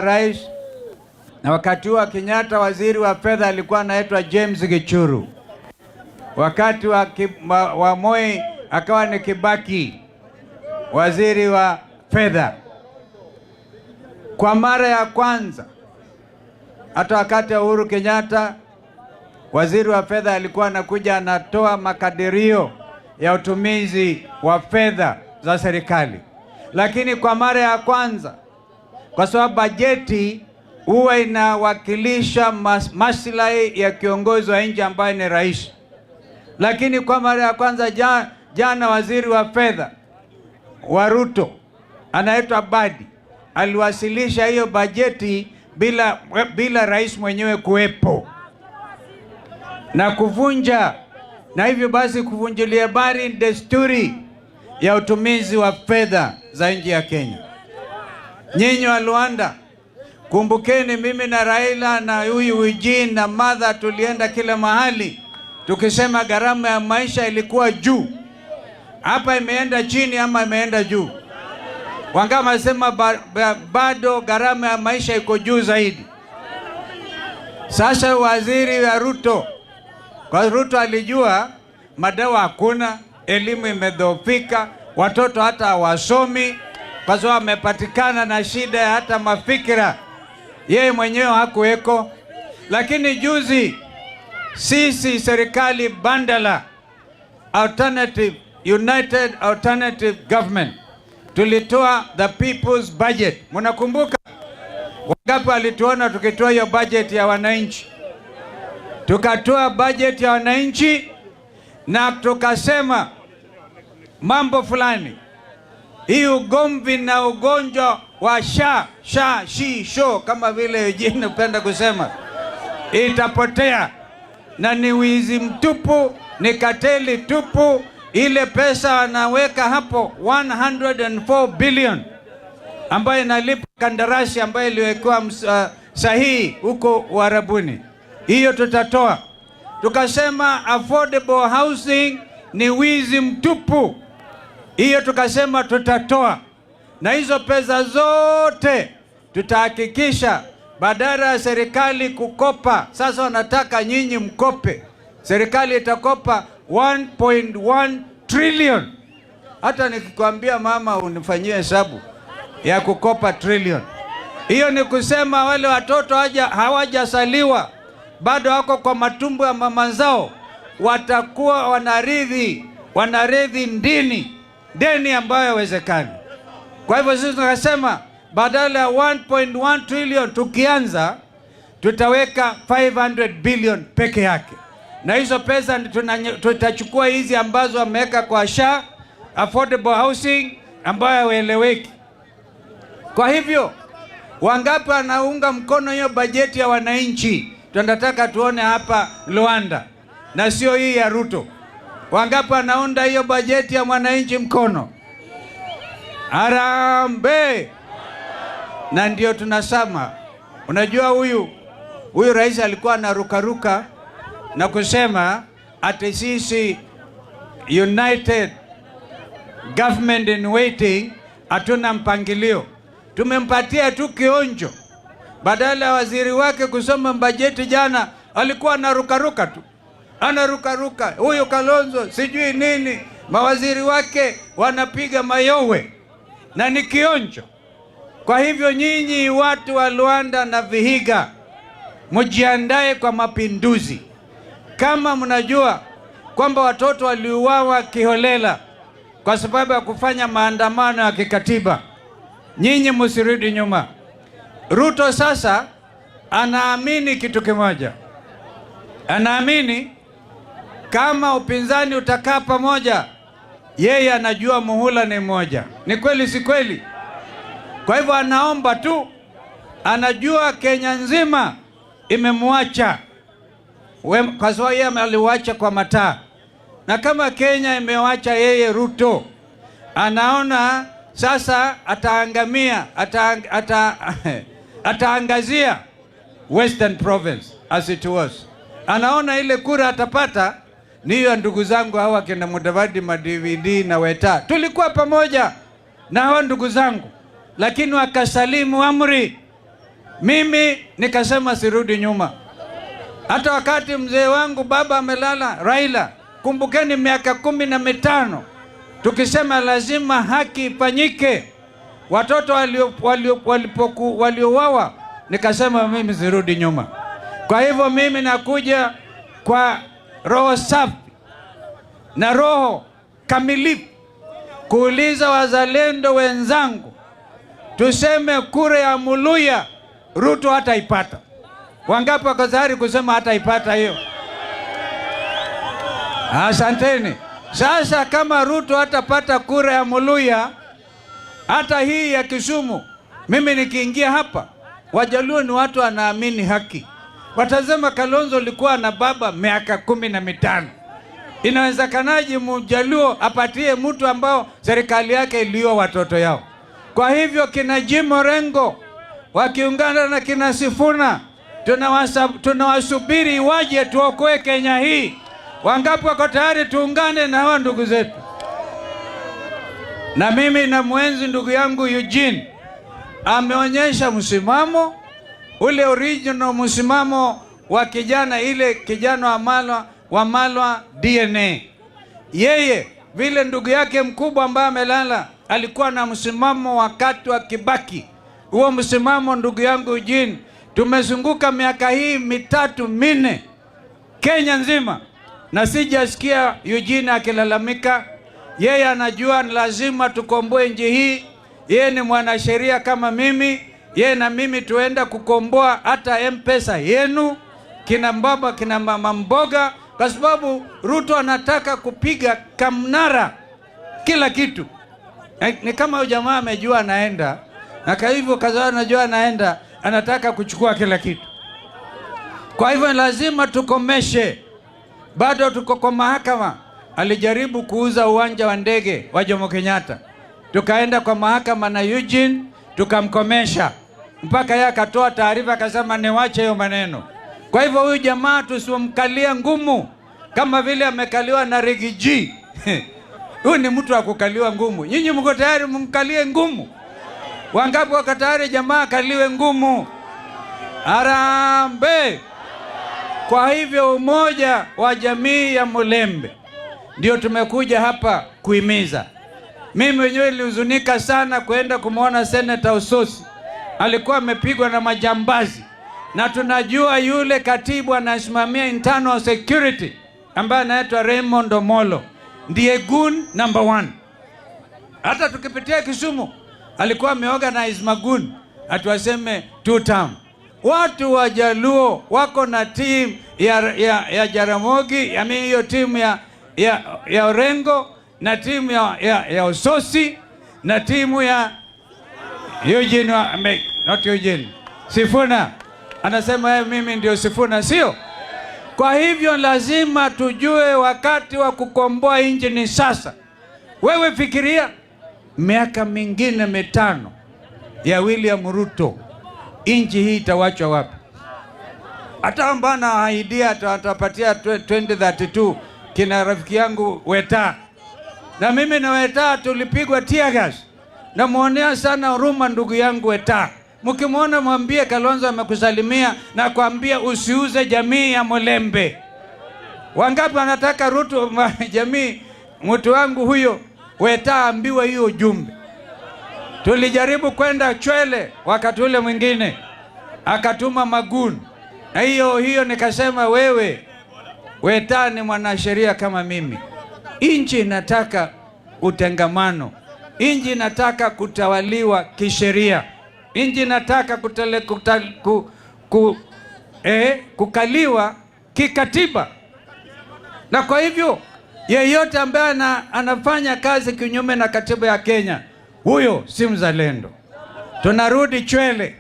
rais, na wakati wa Kenyatta waziri wa fedha alikuwa anaitwa James Gichuru. Wakati wa Moi akawa ni Kibaki waziri wa fedha. Kwa mara ya kwanza hata wakati wa Uhuru Kenyatta waziri wa fedha alikuwa anakuja anatoa makadirio ya utumizi wa fedha za serikali. Lakini kwa mara ya kwanza, kwa sababu bajeti huwa inawakilisha maslahi ya kiongozi wa nchi ambaye ni rais, lakini kwa mara ya kwanza jana waziri wa fedha wa Ruto anaitwa Badi aliwasilisha hiyo bajeti bila rais mwenyewe kuwepo na kuvunja, na hivyo basi kuvunjilia bari desturi ya utumizi wa fedha za nchi ya Kenya. Nyinyi wa Luanda, kumbukeni mimi na Raila na huyu Eugene na Martha tulienda kila mahali tukisema gharama ya maisha ilikuwa juu. Hapa imeenda chini ama imeenda juu? Wangama sema bado gharama ya maisha iko juu zaidi. Sasa waziri wa Ruto, kwa Ruto alijua madawa hakuna, elimu imedhoofika, watoto hata hawasomi kwa sababu amepatikana na shida ya hata mafikira. Yeye mwenyewe hakuweko. Lakini juzi sisi serikali bandala United Alternative Government tulitoa the people's budget. Mnakumbuka wangapi alituona tukitoa hiyo budget ya wananchi? Tukatoa budget ya wananchi na tukasema mambo fulani. Hii ugomvi na ugonjwa wa sho kama vile Eugene upenda kusema itapotea, na ni wizi mtupu, ni kateli tupu. Ile pesa wanaweka hapo 104 billion ambayo inalipa kandarasi ambayo iliwekwa sahihi huko Uarabuni, hiyo tutatoa. Tukasema affordable housing ni wizi mtupu, hiyo tukasema tutatoa. Na hizo pesa zote tutahakikisha badala ya serikali kukopa, sasa wanataka nyinyi mkope. Serikali itakopa 1.1 trillion. Hata nikikwambia mama unifanyie hesabu ya kukopa trillion, hiyo ni kusema wale watoto hawajasaliwa bado wako kwa matumbo ya mama zao, watakuwa wanarithi deni ambayo haiwezekani. Kwa hivyo sisi tunasema badala ya 1.1 trillion tukianza tutaweka 500 billion peke yake, na hizo pesa tutachukua hizi ambazo wameweka kwa affordable housing ambayo haieleweki. Kwa hivyo wangapi wanaunga mkono hiyo bajeti ya wananchi? Tunataka tuone hapa Luanda na sio hii ya Ruto. Wangapi wanaunda hiyo bajeti ya mwananchi mkono? Harambee! Na ndio tunasema, unajua huyu rais alikuwa anarukaruka na kusema ati sisi United Government in Waiting hatuna mpangilio. Tumempatia tu kionjo. Badala ya waziri wake kusoma bajeti jana, alikuwa anarukaruka tu. Anarukaruka, huyo Kalonzo sijui nini, mawaziri wake wanapiga mayowe na ni kionjo. Kwa hivyo nyinyi watu wa Luanda na Vihiga, mjiandae kwa mapinduzi. Kama mnajua kwamba watoto waliuawa kiholela kwa sababu ya kufanya maandamano ya kikatiba, nyinyi msirudi nyuma. Ruto sasa anaamini kitu kimoja. Anaamini kama upinzani utakaa pamoja, yeye anajua muhula ni mmoja. Ni kweli si kweli? Kwa hivyo anaomba tu, anajua Kenya nzima imemwacha, kwa sababu yeye aliwacha kwa mataa. Na kama Kenya imewacha yeye Ruto, anaona sasa ataangazia Western Province as it was. Anaona ile kura atapata ni hiyo. Ndugu zangu hawa kina Mudavadi, ma-DVD na Weta, tulikuwa pamoja na hawa ndugu zangu, lakini wakasalimu amri Mimi nikasema sirudi nyuma. Hata wakati mzee wangu baba amelala, Raila, kumbukeni miaka 15 tukisema lazima haki ifanyike, watoto waliouawa, nikasema mimi sirudi nyuma. Kwa hivyo mimi nakuja kwa roho safi na roho kamilifu kuuliza wazalendo wenzangu, tuseme kura ya Muluya Ruto hataipata. Wangapi wako tayari kusema hataipata hiyo? Asanteni. Sasa kama Ruto hatapata kura ya Muluya, hata hii ya Kisumu, mimi nikiingia hapa, Wajaluo ni watu wanaamini haki. Watazama Kalonzo alikuwa na baba miaka 15. Inawezekanaje Mjaluo apatie mtu ambao serikali yake iliua watoto yao? Kwa hivyo kina Jim Orengo wakiungana na kina Sifuna, tunawasubiri waje tuokoe Kenya hii. Wangapi wako tayari tuungane na hawa ndugu zetu? Na mimi na mwenzi ndugu yangu Eugene ameonyesha msimamo ule original, msimamo wa kijana, ile kijana wa Malwa DNA. Yeye vile ndugu yake mkubwa ambaye amelala alikuwa na msimamo wakati wa Kibaki. Huo msimamo ndugu yangu Eugene, tumezunguka miaka hii 3-4 Kenya nzima na sijasikia Eugene akilalamika. Yeye anajua ni lazima tukomboe nchi hii. Yeye ni mwanasheria kama mimi. Yeye na mimi tuenda kukomboa hata M-Pesa yenu, kina baba kina mama mboga, kwa sababu Ruto anataka kupiga kamnara kila kitu. Ni kama huyo jamaa amejua anaenda, na kwa hivyo kaza anajua anaenda, anataka kuchukua kila kitu. Kwa hivyo lazima tukomeshe. Bado tuko kwa mahakama. Alijaribu kuuza uwanja wa ndege wa Jomo Kenyatta. Tukaenda kwa mahakama na Eugene tukamkomesha. Mpaka yeye akatoa taarifa akasema niwache hiyo maneno. Kwa hivyo huyu jamaa tusimkalie ngumu kama vile amekaliwa na Rigiji. Huyu ni mtu wa kukaliwa ngumu. Nyinyi mko tayari mumkalie ngumu? Wangapi wako tayari jamaa kaliwe ngumu? Harambee! Kwa hivyo umoja wa jamii ya Mulembe ndio tumekuja hapa kuhimiza. Mimi mwenyewe nilihuzunika sana kwenda kumwona Senator Ososi. Alikuwa amepigwa na majambazi. Na tunajua yule katibu anasimamia internal security ambaye anaitwa Raymond Omolo ndiye goon number 1. Hata tukipitia Kisumu alikuwa ameorganize magoon atuwaseme 2 term. Watu wa Jaluo wako na team ya Jaramogi, hiyo timu ya Orengo, na timu ya Ososi, na timu ya Eugene, not Eugene, Sifuna. Anasema mimi ndio Sifuna, sio? Kwa hivyo lazima tujue wakati wa kukomboa nchi ni sasa. Wewe fikiria miaka mingine 5 ya William Ruto, nchi hii itawachwa wapi? Hata mbana idea atapatia 2032 kina rafiki yangu Weta. Na mimi na Weta tulipigwa tear gas. Na muonea sana huruma ndugu yangu Weta. Mkimwona mwambie Kalonzo amekusalimia na kuambia usiuze jamii ya Mulembe. Wangapi wanataka Ruto jamii mtu wangu huyo Weta ambiwe hiyo ujumbe? Tulijaribu kwenda Chwele wakati ule mwingine akatuma magoon. Na hiyo nikasema wewe Weta ni mwanasheria kama mimi. Nchi inataka utengamano. Nchi inataka kutawaliwa kisheria. Nchi inataka kukaliwa kikatiba. Na kwa hivyo yeyote ambaye anafanya kazi kinyume na katiba ya Kenya, huyo si mzalendo. Tunarudi Chwele.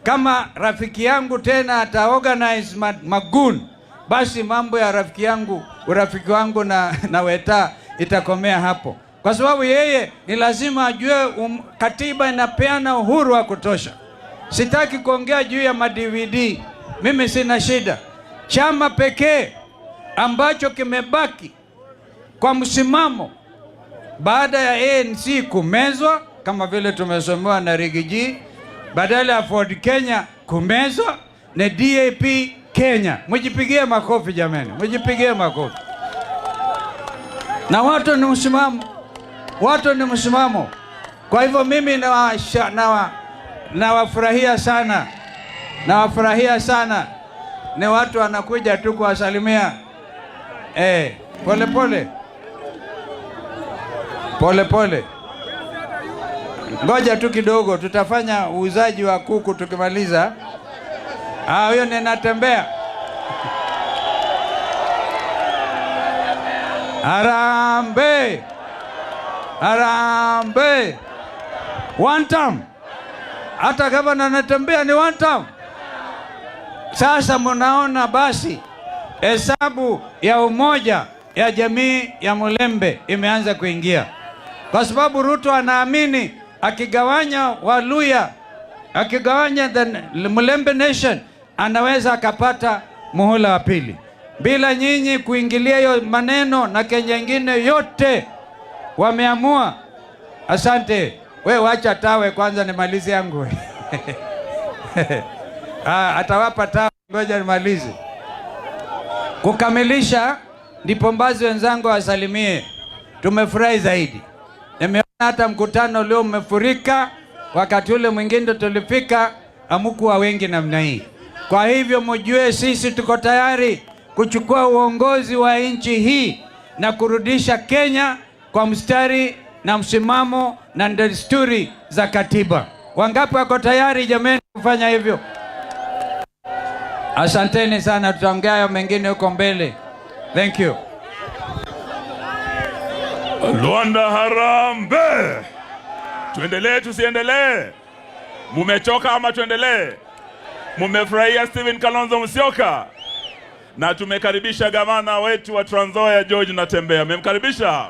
Kama rafiki yangu tena ataorganize magoon, basi mambo ya rafiki yangu, urafiki wangu na Weta itakomea hapo. Kwa sababu yeye ni lazima ajue katiba inapeana uhuru wa kutosha. Sitaki kuongea juu ya ma-DVD. Mimi sina shida. Chama pekee ambacho kimebaki kwa msimamo baada ya ANC kumezwa kama vile tumesomewa na Rigiji, badala ya Ford Kenya kumezwa na DAP Kenya. Mjipigie makofi jamani, mjipigie makofi. Na watu ni msimamo, watu ni msimamo. Kwa hivyo mimi nawafurahia sana, nawafurahia sana. Ni watu wanakuja tu kuwasalimia. Pole pole, pole pole. Ngoja tu kidogo, tutafanya uuzaji wa kuku tukimaliza. Huyo ninatembea. Harambee, harambee. One time. Hata kama natembea ni one time. Sasa mnaona basi hesabu ya umoja ya jamii ya Mulembe imeanza kuingia. Kwa sababu Ruto anaamini akigawanya Waluya, akigawanya the Mulembe Nation, anaweza akapata muhula wa pili. Bila nyinyi kuingilia hiyo maneno na Kenya nyingine yote wameamua. Asante. We wacha tawe kwanza nimalize yangu. Atawapa tawe, ngoja nimalize. Kukamilisha ndipo mbazi wenzangu wasalimie. Tumefurahi zaidi. Nimeona hata mkutano leo umefurika, wakati ule mwingine tulifika amukuwa wengi namna hii. Kwa hivyo mjue sisi tuko tayari kuchukua uongozi wa nchi hii na kurudisha Kenya kwa mstari na msimamo na desturi za katiba. Wangapi wako tayari jameni kufanya hivyo? Asanteni sana, tutaongea mengine huko mbele. Thank you. Luanda harambe. Tuendelee tusiendelee? Mumechoka ama tuendelee? Mumefurahia Stephen Kalonzo Musyoka? Na tumekaribisha gavana wetu wa Trans Nzoia George Natembeya. Mmemkaribisha?